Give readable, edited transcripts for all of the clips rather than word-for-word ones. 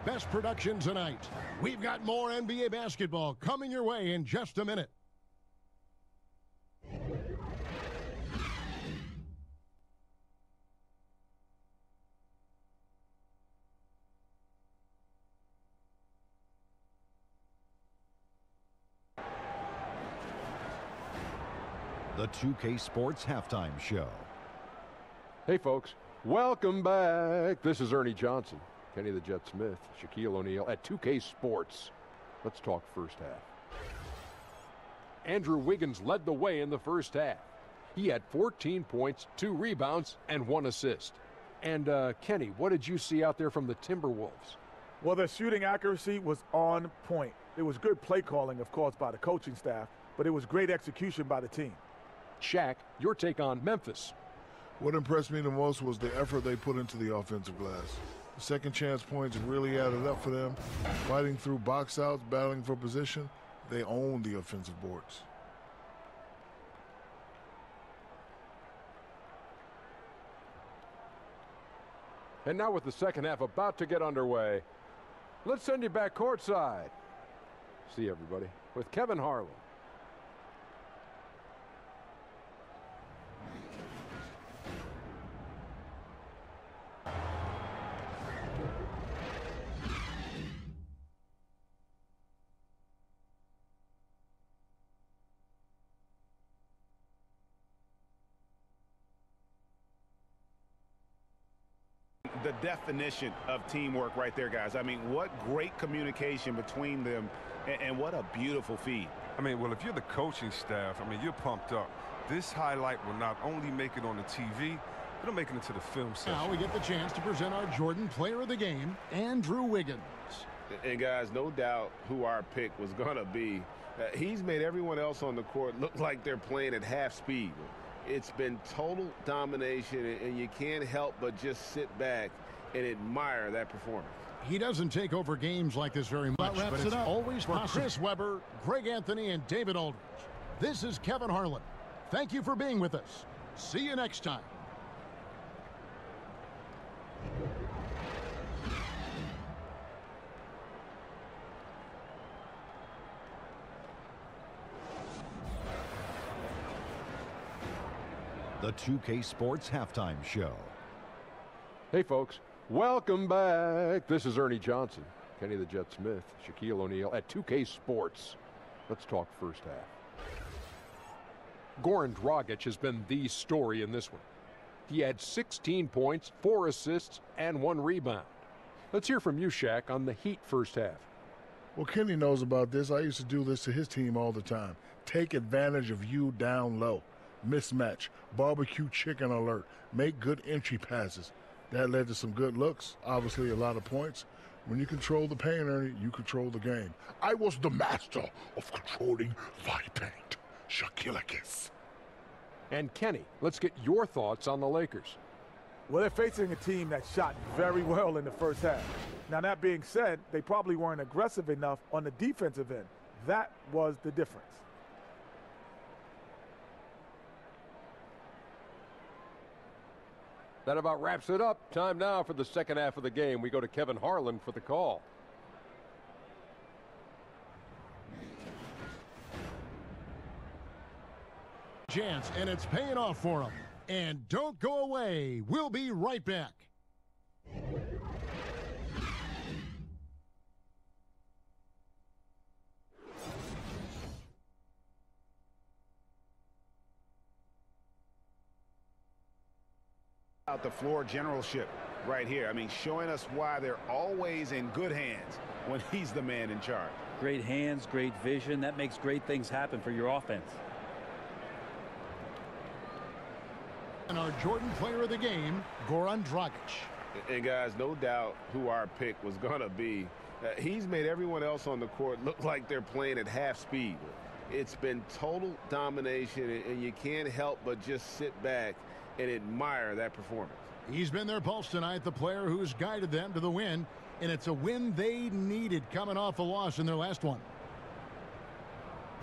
best production tonight. We've got more NBA basketball coming your way in just a minute. The 2K Sports Halftime Show. Hey folks, welcome back. This is Ernie Johnson, Kenny the Jet Smith, Shaquille O'Neal at 2K Sports. Let's talk first half. Andrew Wiggins led the way in the first half. He had 14 points, 2 rebounds, and 1 assist. And Kenny, what did you see out there from the Timberwolves? Well, their shooting accuracy was on point. It was good play calling, of course, by the coaching staff, but it was great execution by the team. Shaq, your take on Memphis. What impressed me the most was the effort they put into the offensive glass. The second chance points really added up for them. Fighting through box outs, battling for position, they owned the offensive boards. And now with the second half about to get underway, let's send you back courtside. See everybody with Kevin Harlan. The definition of teamwork right there, guys. I mean, what great communication between them, and what a beautiful feed. I mean, well, if you're the coaching staff, I mean, you're pumped up. This highlight will not only make it on the TV, it'll make it into the film session. Now we get the chance to present our Jordan Player of the Game, Andrew Wiggins. And guys, no doubt who our pick was going to be. He's made everyone else on the court look like they're playing at half speed. It's been total domination, and you can't help but just sit back and admire that performance. He doesn't take over games like this very much, but it's always for Chris Webber, Greg Anthony, and David Aldridge. This is Kevin Harlan. Thank you for being with us. See you next time. The 2K Sports Halftime Show. Hey folks, welcome back. This is Ernie Johnson, Kenny the Jet Smith, Shaquille O'Neal at 2K Sports. Let's talk first half. Goran Dragic has been the story in this one. He had 16 points, 4 assists, and 1 rebound. Let's hear from you, Shaq, on the Heat first half. Well, Kenny knows about this. I used to do this to his team all the time. Take advantage of you down low. Mismatch, barbecue chicken alert, make good entry passes. That led to some good looks, obviously a lot of points. When you control the paint, Ernie, you control the game. I was the master of controlling the paint. Shaquille. And Kenny, let's get your thoughts on the Lakers. Well, they're facing a team that shot very well in the first half. Now, that being said, they probably weren't aggressive enough on the defensive end. That was the difference. That about wraps it up. Time now for the second half of the game. We go to Kevin Harlan for the call. Chance, and it's paying off for him. And don't go away. We'll be right back. Out the floor generalship right here. I mean, showing us why they're always in good hands when he's the man in charge. Great hands, great vision. That makes great things happen for your offense. And our Jordan Player of the Game, Goran Dragic. And guys, no doubt who our pick was going to be. He's made everyone else on the court look like they're playing at half speed. It's been total domination, and you can't help but just sit back and admire that performance. He's been their pulse tonight, the player who's guided them to the win, and it's a win they needed coming off a loss in their last one.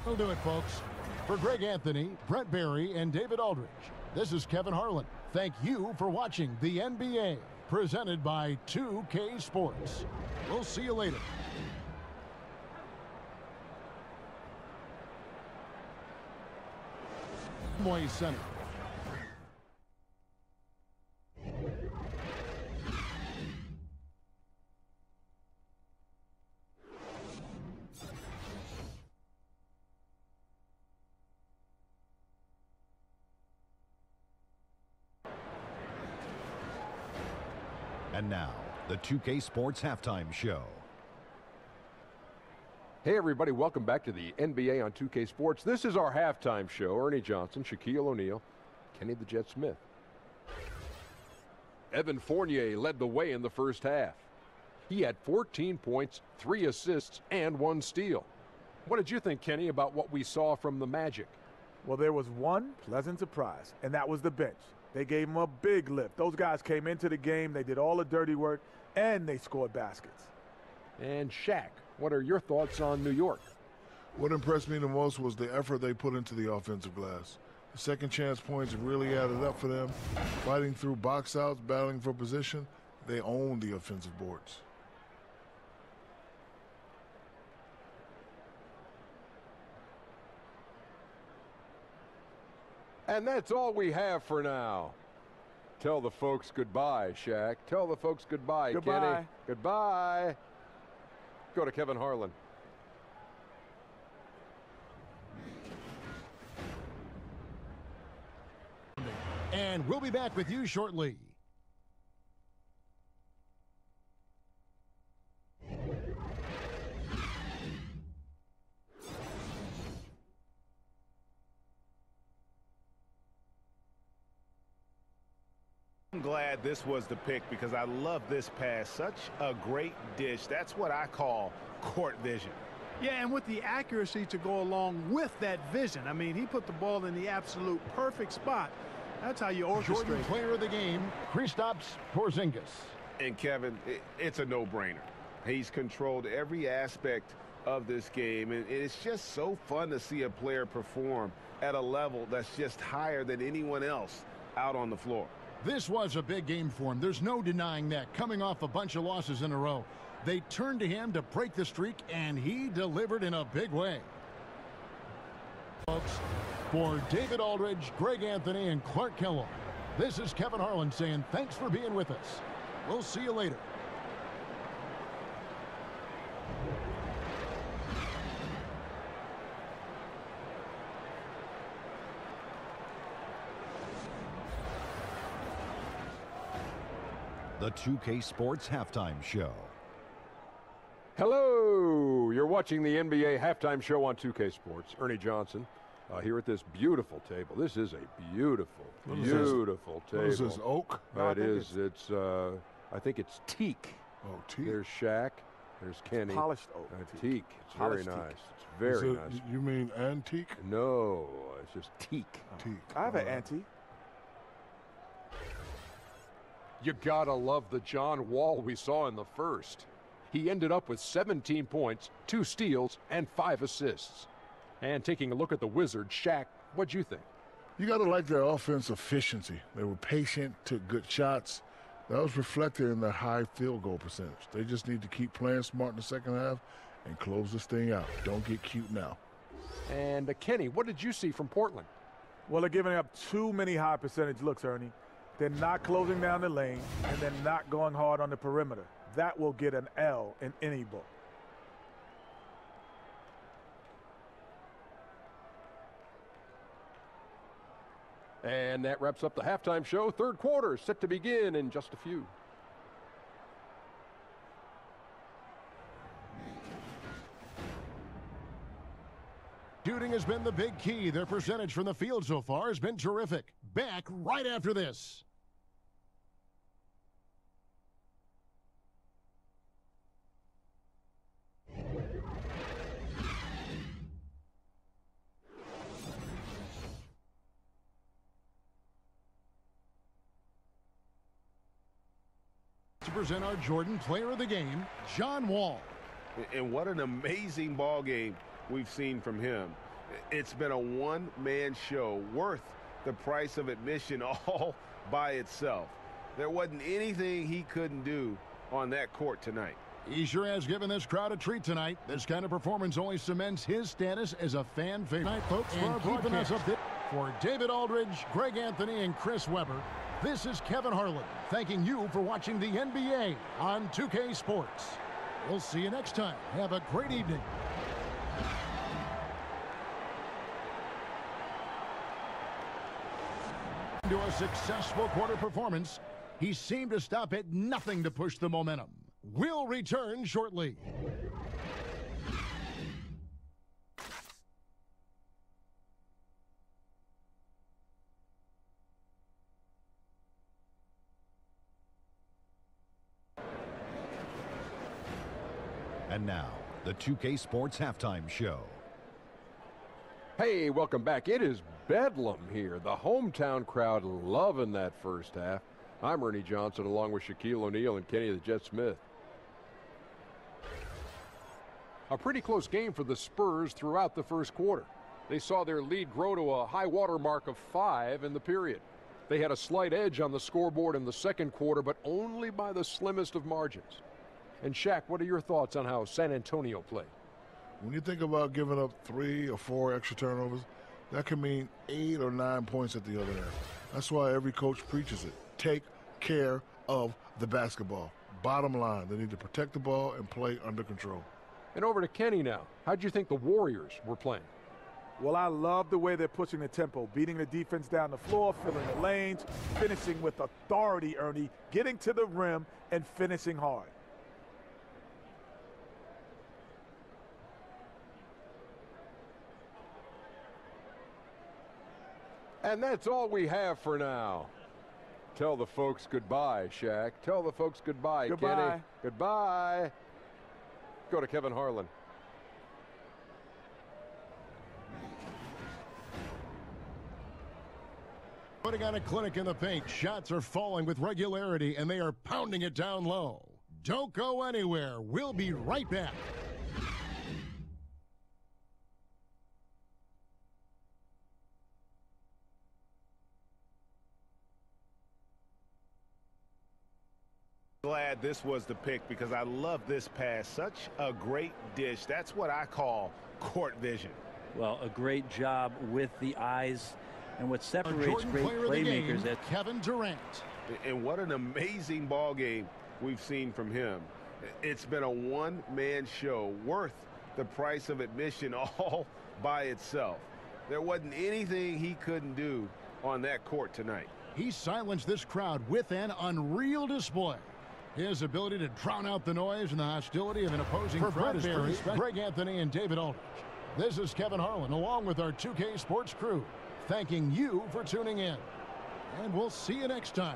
We'll do it, folks. For Greg Anthony, Brett Barry, and David Aldridge, this is Kevin Harlan. Thank you for watching the NBA. presented by 2K Sports. We'll see you later. Moy Center. And now, the 2K Sports Halftime Show. Hey everybody, welcome back to the NBA on 2K Sports. This is our halftime show. Ernie Johnson, Shaquille O'Neal, Kenny the Jet Smith. Evan Fournier led the way in the first half. He had 14 points, 3 assists, and 1 steal. What did you think, Kenny, about what we saw from the Magic? Well, there was one pleasant surprise, and that was the bench. They gave him a big lift. Those guys came into the game, they did all the dirty work, and they scored baskets. And Shaq, what are your thoughts on New York? What impressed me the most was the effort they put into the offensive glass. The second chance points really added up for them. Fighting through box outs, battling for position, they owned the offensive boards. And that's all we have for now. Tell the folks goodbye, Shaq. Tell the folks goodbye, Goodbye. Kenny. Goodbye. Go to Kevin Harlan. And we'll be back with you shortly. I'm glad this was the pick because I love this pass. Such a great dish. That's what I call court vision. Yeah, and with the accuracy to go along with that vision. I mean, he put the ball in the absolute perfect spot. That's how you orchestrate. Jordan player of the game, Kristaps Porzingis. And Kevin, it's a no-brainer. He's controlled every aspect of this game, and it's just so fun to see a player perform at a level that's just higher than anyone else out on the floor. This was a big game for him. There's no denying that. Coming off a bunch of losses in a row, they turned to him to break the streak, and he delivered in a big way. Folks, for David Aldridge, Greg Anthony, and Clark Kellogg, this is Kevin Harlan saying thanks for being with us. We'll see you later. The 2K Sports Halftime Show. Hello, you're watching the NBA halftime show on 2K Sports. Ernie Johnson here at this beautiful table. This is a beautiful, beautiful table. What is this, oak? It is. It's I think it's teak. Oh, teak. There's Shaq. There's Kenny. Polished oak. Teak. It's very Polished nice. teak. It's very nice. You mean antique? No, it's just teak. Teak. I have an antique. You gotta love the John Wall we saw in the first. He ended up with 17 points, 2 steals, and 5 assists. And taking a look at the Wizards, Shaq, what'd you think? You got to like their offense efficiency. They were patient, took good shots. That was reflected in their high field goal percentage. They just need to keep playing smart in the second half and close this thing out. Don't get cute now. And Kenny, what did you see from Portland? Well, they're giving up too many high percentage looks, Ernie. They're not closing down the lane, and they're not going hard on the perimeter. That will get an L in any book. And that wraps up the halftime show. Third quarter set to begin in just a few. Shooting has been the big key. Their percentage from the field so far has been terrific. Back right after this. To present our Jordan player of the game, John Wall. And what an amazing ball game we've seen from him. It's been a one-man show worth the price of admission all by itself. There wasn't anything he couldn't do on that court tonight. He sure has given this crowd a treat tonight. This kind of performance only cements his status as a fan favorite. Tonight, folks, and keeping us up for David Aldridge, Greg Anthony, and Chris Webber. This is Kevin Harlan thanking you for watching the NBA on 2K Sports. We'll see you next time. Have a great evening. To a successful quarter performance, he seemed to stop at nothing to push the momentum. We'll return shortly. And now, the 2K Sports Halftime Show. Hey, welcome back. It is bedlam here. The hometown crowd loving that first half. I'm Ernie Johnson along with Shaquille O'Neal and Kenny the Jet Smith. A pretty close game for the Spurs throughout the first quarter. They saw their lead grow to a high water mark of 5 in the period. They had a slight edge on the scoreboard in the second quarter, but only by the slimmest of margins. And Shaq, what are your thoughts on how San Antonio played? When you think about giving up 3 or 4 extra turnovers, that can mean 8 or 9 points at the other end. That's why every coach preaches it. Take care of the basketball. Bottom line, they need to protect the ball and play under control. And over to Kenny now. How'd you think the Warriors were playing? Well, I love the way they're pushing the tempo, beating the defense down the floor, filling the lanes, finishing with authority, Ernie, getting to the rim and finishing hard. And that's all we have for now. Tell the folks goodbye, Shaq. Tell the folks goodbye, Goodbye. Kenny. Goodbye. Go to Kevin Harlan. Putting on a clinic in the paint. Shots are falling with regularity, and they are pounding it down low. Don't go anywhere. We'll be right back. Glad this was the pick because I love this pass. Such a great dish. That's what I call court vision. Well, a great job with the eyes. And what separates great playmakers is Kevin Durant. And what an amazing ball game we've seen from him. It's been a one-man show worth the price of admission all by itself. There wasn't anything he couldn't do on that court tonight. He silenced this crowd with an unreal display. His ability to drown out the noise and the hostility of an opposing crowd is pretty special. Greg Anthony and David Aldridge. This is Kevin Harlan along with our 2K Sports crew, thanking you for tuning in. And we'll see you next time.